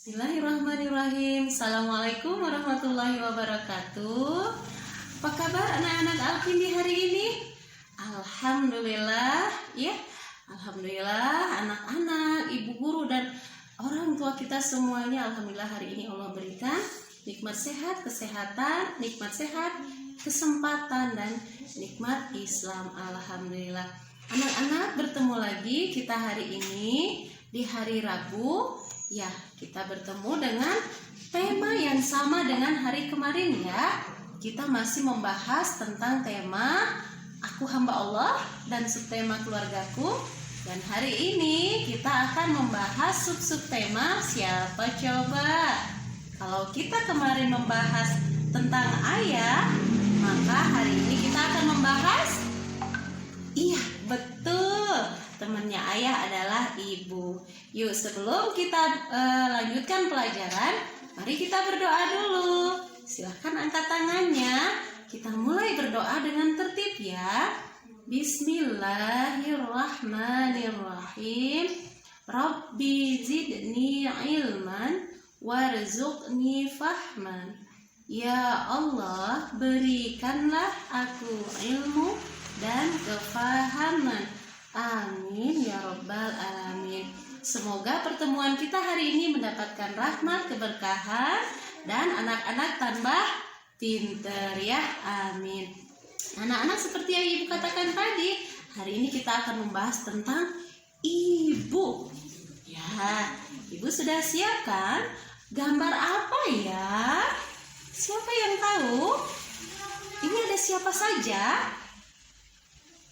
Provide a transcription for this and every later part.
Bismillahirrahmanirrahim. Assalamualaikum warahmatullahi wabarakatuh. Apa kabar anak-anak Alvin di hari ini? Alhamdulillah ya. Alhamdulillah anak-anak, ibu guru dan orang tua kita semuanya, alhamdulillah hari ini Allah berikan nikmat sehat, kesehatan, nikmat sehat, kesempatan dan nikmat Islam. Alhamdulillah. Anak-anak, bertemu lagi kita hari ini di hari Rabu. Ya, kita bertemu dengan tema yang sama dengan hari kemarin ya. Kita masih membahas tentang tema Aku Hamba Allah dan subtema keluargaku. Dan hari ini kita akan membahas sub-sub tema siapa coba? Kalau kita kemarin membahas tentang ayah, maka hari ini kita akan membahas betul, temannya ayah adalah ibu. Yuk, sebelum kita lanjutkan pelajaran, mari kita berdoa dulu. Silahkan angkat tangannya. Kita mulai berdoa dengan tertib ya. Bismillahirrahmanirrahim. Rabbi zidni ilman warzuqni fahman. Ya Allah, berikanlah aku ilmu dan kefahaman. Amin ya Rabbal alamin. Semoga pertemuan kita hari ini mendapatkan rahmat, keberkahan, dan anak-anak tambah pinter ya. Amin. Anak-anak, seperti yang ibu katakan tadi, hari ini kita akan membahas tentang ibu. Ya, ibu sudah siapkan gambar apa ya? Siapa yang tahu? Ini ada siapa saja?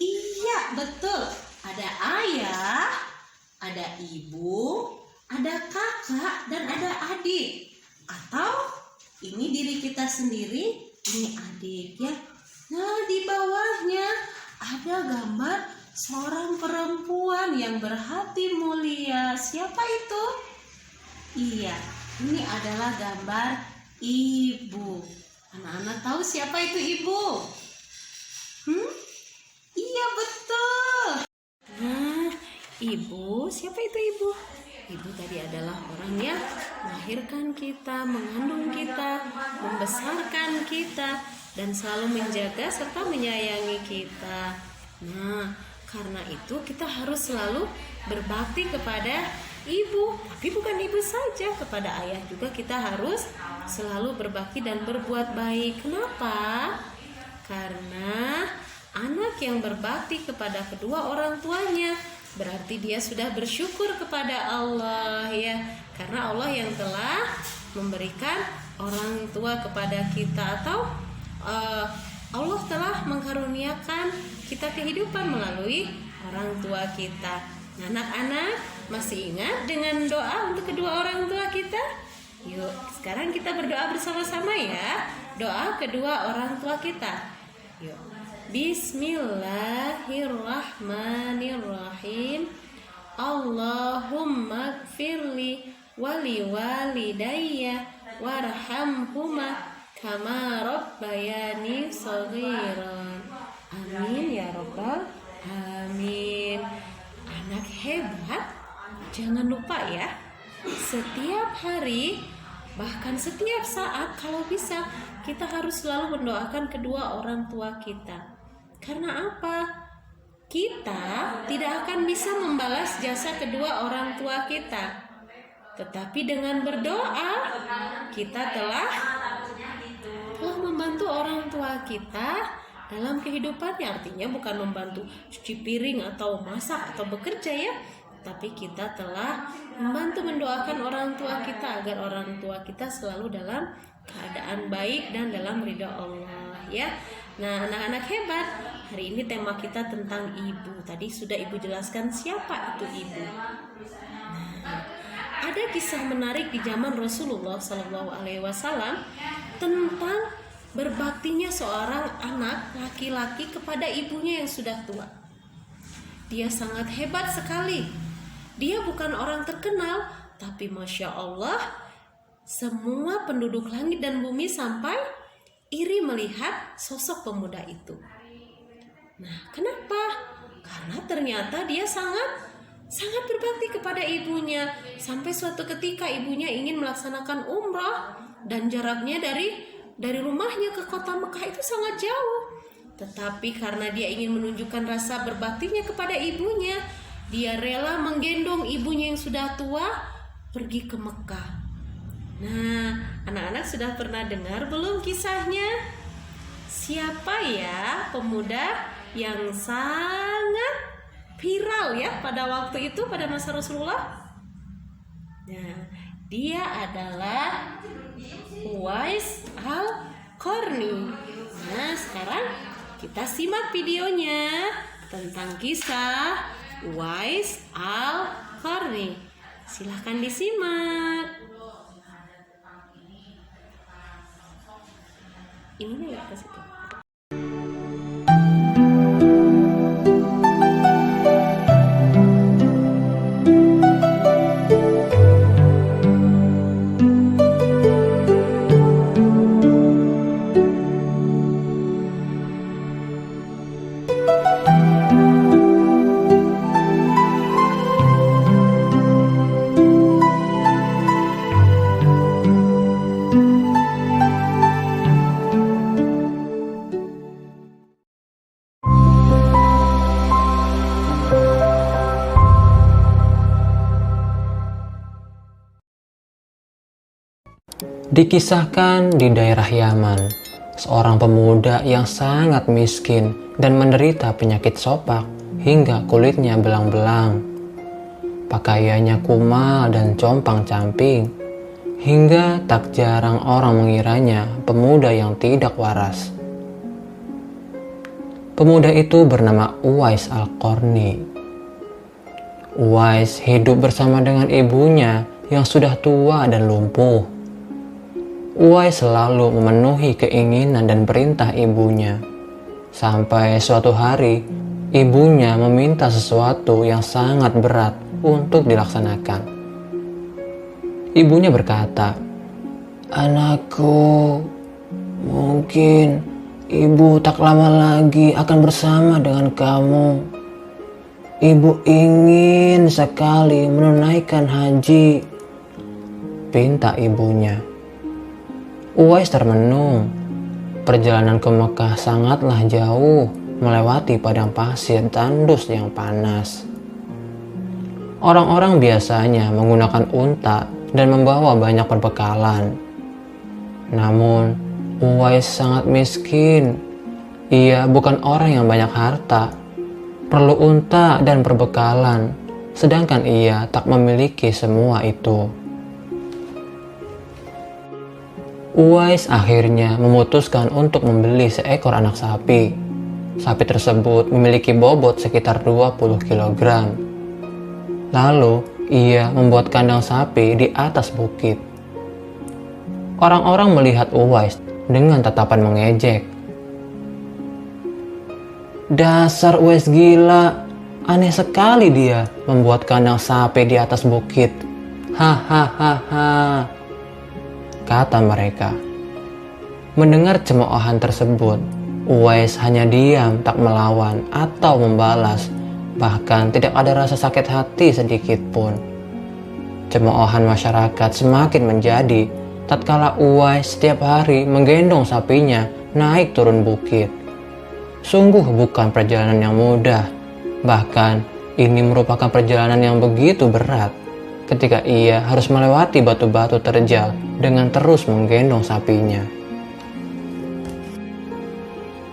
Iya, betul. Ada ayah, ada ibu, ada kakak, dan ada adik. Atau ini diri kita sendiri, ini adik ya. Nah, di bawahnya ada gambar seorang perempuan yang berhati mulia. Siapa itu? Iya, ini adalah gambar ibu. Anak-anak tahu siapa itu ibu? Iya, betul. Nah, ibu, siapa itu ibu? Ibu tadi adalah orang yang melahirkan kita, mengandung kita, membesarkan kita, dan selalu menjaga serta menyayangi kita. Nah, karena itu kita harus selalu berbakti kepada ibu. Tapi bukan ibu saja, kepada ayah juga kita harus selalu berbakti dan berbuat baik. Kenapa? Karena anak yang berbakti kepada kedua orang tuanya berarti dia sudah bersyukur kepada Allah ya. Karena Allah yang telah memberikan orang tua kepada kita, atau Allah telah mengkaruniakan kita kehidupan melalui orang tua kita. Anak-anak masih ingat dengan doa untuk kedua orang tua kita? Yuk, sekarang kita berdoa bersama-sama ya. Doa kedua orang tua kita. Yuk. Bismillahirrahmanirrahim. Allahumma gfirli wali walidayya warhamhuma kama rabbayani shaghiran. Amin ya Rabbal alamin. Anak hebat, jangan lupa ya, setiap hari, bahkan setiap saat kalau bisa, kita harus selalu mendoakan kedua orang tua kita. Karena apa? Kita tidak akan bisa membalas jasa kedua orang tua kita. Tetapi dengan berdoa, kita telah membantu orang tua kita dalam kehidupannya. Artinya bukan membantu cuci piring atau masak atau bekerja ya, tapi kita telah membantu mendoakan orang tua kita agar orang tua kita selalu dalam keadaan baik dan dalam ridha Allah ya. Nah, anak-anak hebat, hari ini tema kita tentang ibu. Tadi sudah ibu jelaskan siapa itu ibu. Nah, ada kisah menarik di zaman Rasulullah SAW tentang berbaktinya seorang anak laki-laki kepada ibunya yang sudah tua. Dia sangat hebat sekali. Dia bukan orang terkenal, tapi Masya Allah, semua penduduk langit dan bumi sampai iri melihat sosok pemuda itu. Nah, kenapa? Karena ternyata dia sangat sangat berbakti kepada ibunya. Sampai suatu ketika ibunya ingin melaksanakan umrah dan jaraknya dari rumahnya ke kota Mekah itu sangat jauh. Tetapi karena dia ingin menunjukkan rasa berbaktinya kepada ibunya, dia rela menggendong ibunya yang sudah tua pergi ke Mekah. Nah, anak-anak sudah pernah dengar belum kisahnya? Siapa ya pemuda yang sangat viral ya pada waktu itu, pada masa Rasulullah? Nah, dia adalah Uwais Al-Qarni. Nah, sekarang kita simak videonya tentang kisah Uwais Al-Qarni. Silahkan disimak. Ini ya ke situ. Dikisahkan di daerah Yaman, seorang pemuda yang sangat miskin dan menderita penyakit sopak hingga kulitnya belang-belang. Pakaiannya kumal dan compang-camping, hingga tak jarang orang mengiranya pemuda yang tidak waras. Pemuda itu bernama Uwais Al-Qarni. Uwais hidup bersama dengan ibunya yang sudah tua dan lumpuh. Uwais selalu memenuhi keinginan dan perintah ibunya. Sampai suatu hari, ibunya meminta sesuatu yang sangat berat untuk dilaksanakan. Ibunya berkata, "Anakku, mungkin ibu tak lama lagi akan bersama dengan kamu. Ibu ingin sekali menunaikan haji," pinta ibunya. Uwais termenung. Perjalanan ke Mekah sangatlah jauh, melewati padang pasir tandus yang panas. Orang-orang biasanya menggunakan unta dan membawa banyak perbekalan. Namun, Uwais sangat miskin. Ia bukan orang yang banyak harta, perlu unta dan perbekalan, sedangkan ia tak memiliki semua itu. Uwais akhirnya memutuskan untuk membeli seekor anak sapi. Sapi tersebut memiliki bobot sekitar 20 kg. Lalu, ia membuat kandang sapi di atas bukit. Orang-orang melihat Uwais dengan tatapan mengejek. "Dasar Uwais gila, aneh sekali dia membuat kandang sapi di atas bukit. Hahaha," kata mereka. Mendengar cemoohan tersebut, Uwais hanya diam, tak melawan atau membalas. Bahkan tidak ada rasa sakit hati sedikit pun. Cemoohan masyarakat semakin menjadi tatkala Uwais setiap hari menggendong sapinya naik turun bukit. Sungguh bukan perjalanan yang mudah. Bahkan ini merupakan perjalanan yang begitu berat ketika ia harus melewati batu-batu terjal dengan terus menggendong sapinya.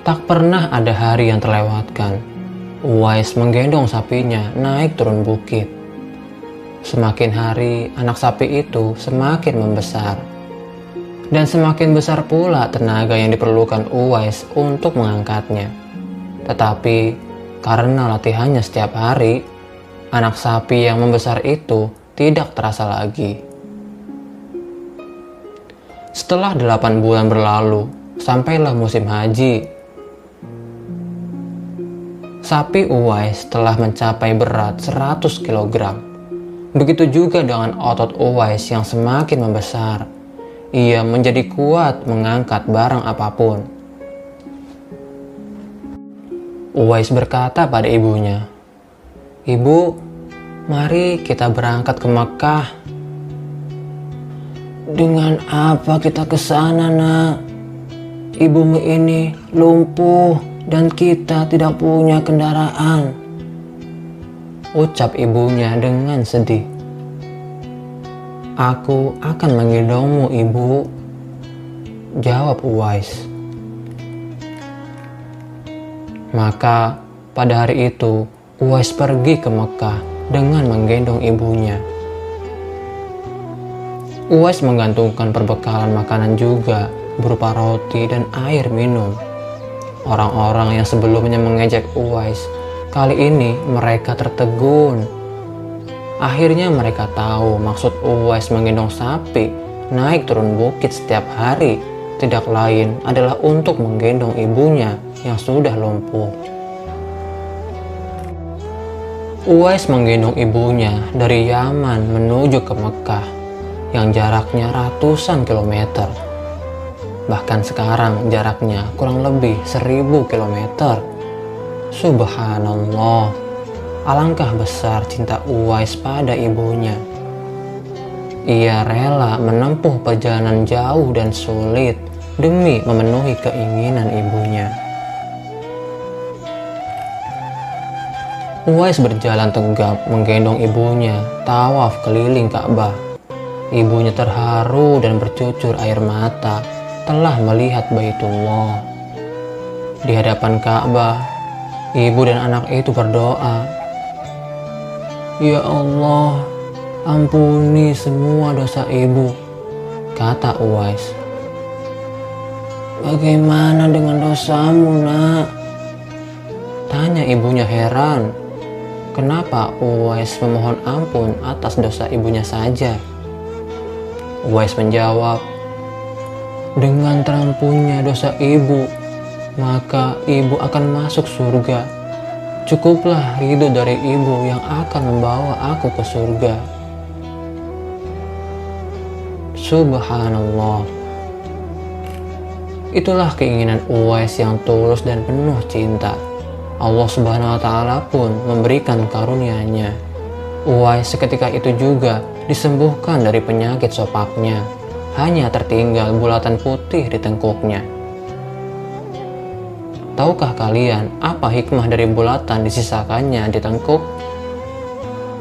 Tak pernah ada hari yang terlewatkan Uwais menggendong sapinya naik turun bukit. Semakin hari anak sapi itu semakin membesar, dan semakin besar pula tenaga yang diperlukan Uwais untuk mengangkatnya. Tetapi karena latihannya setiap hari, anak sapi yang membesar itu tidak terasa lagi. Setelah 8 bulan berlalu, sampailah musim haji. Sapi Uwais telah mencapai berat 100 kg. Begitu juga dengan otot Uwais yang semakin membesar. Ia menjadi kuat mengangkat barang apapun. Uwais berkata pada ibunya, "Ibu, Mari kita berangkat ke Mekah. Dengan apa kita ke sana, nak? Ibumu ini lumpuh dan kita tidak punya kendaraan, ucap ibunya dengan sedih. Aku akan menggendongmu, ibu, jawab Uwais. Maka pada hari itu Uwais pergi ke Mekah dengan menggendong ibunya. Uwais menggantungkan perbekalan makanan juga berupa roti dan air minum. Orang-orang yang sebelumnya mengejek Uwais, kali ini mereka tertegun. Akhirnya mereka tahu maksud Uwais menggendong sapi naik turun bukit setiap hari tidak lain adalah untuk menggendong ibunya yang sudah lumpuh. Uwais menggendong ibunya dari Yaman menuju ke Mekah yang jaraknya ratusan kilometer. Bahkan sekarang jaraknya kurang lebih 1000 kilometer. Subhanallah, alangkah besar cinta Uwais pada ibunya. Ia rela menempuh perjalanan jauh dan sulit demi memenuhi keinginan ibunya. Uwais berjalan tegap menggendong ibunya tawaf keliling Ka'bah. Ibunya terharu dan bercucur air mata telah melihat Baitullah. Di hadapan Ka'bah, ibu dan anak itu berdoa, "Ya Allah, ampuni semua dosa ibu," kata Uwais. "Bagaimana dengan dosamu, nak?" tanya ibunya heran. Kenapa Uwais memohon ampun atas dosa ibunya saja? Uwais menjawab, "Dengan terampunnya dosa ibu, maka ibu akan masuk surga. Cukuplah ridho dari ibu yang akan membawa aku ke surga." Subhanallah. Itulah keinginan Uwais yang tulus dan penuh cinta. Allah Subhanahu wa Ta'ala pun memberikan karunia-Nya. Uwais seketika itu juga disembuhkan dari penyakit sopaknya. Hanya tertinggal bulatan putih di tengkuknya. Tahukah kalian apa hikmah dari bulatan disisakannya di tengkuk?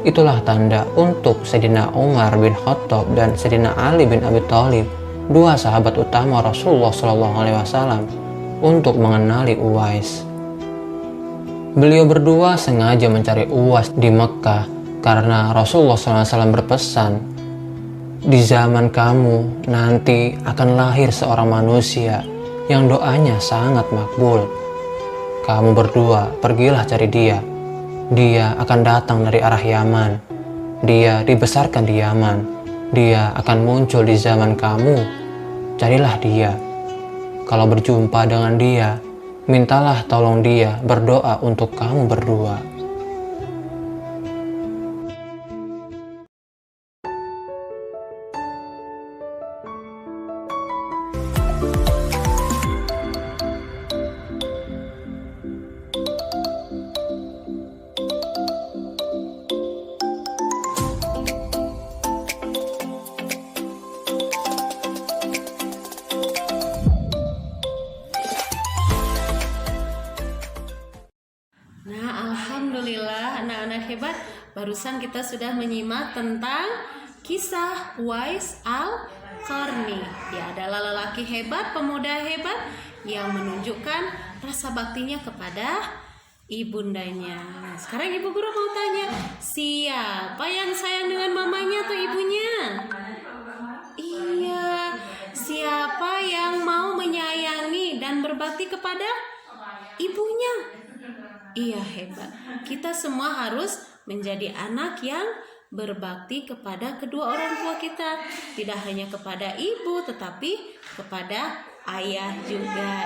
Itulah tanda untuk Sayyidina Umar bin Khattab dan Sayyidina Ali bin Abi Thalib, dua sahabat utama Rasulullah SAW, untuk mengenali Uwais. Beliau berdua sengaja mencari Uwais di Mekah karena Rasulullah SAW berpesan, "Di zaman kamu nanti akan lahir seorang manusia yang doanya sangat makbul. Kamu berdua pergilah cari dia. Dia akan datang dari arah Yaman. Dia dibesarkan di Yaman. Dia akan muncul di zaman kamu. Carilah dia. Kalau berjumpa dengan dia, mintalah tolong dia berdoa untuk kamu berdua." Nah, alhamdulillah anak-anak hebat, barusan kita sudah menyimak tentang kisah Uwais Al-Qarni. Dia adalah lelaki hebat, pemuda hebat yang menunjukkan rasa baktinya kepada ibundanya. Sekarang ibu guru mau tanya, siapa yang sayang dengan mamanya atau ibunya? Iya, siapa yang mau menyayangi dan berbakti kepada ibunya? Iya, hebat. Kita semua harus menjadi anak yang berbakti kepada kedua orang tua kita. Tidak hanya kepada ibu, tetapi kepada ayah juga.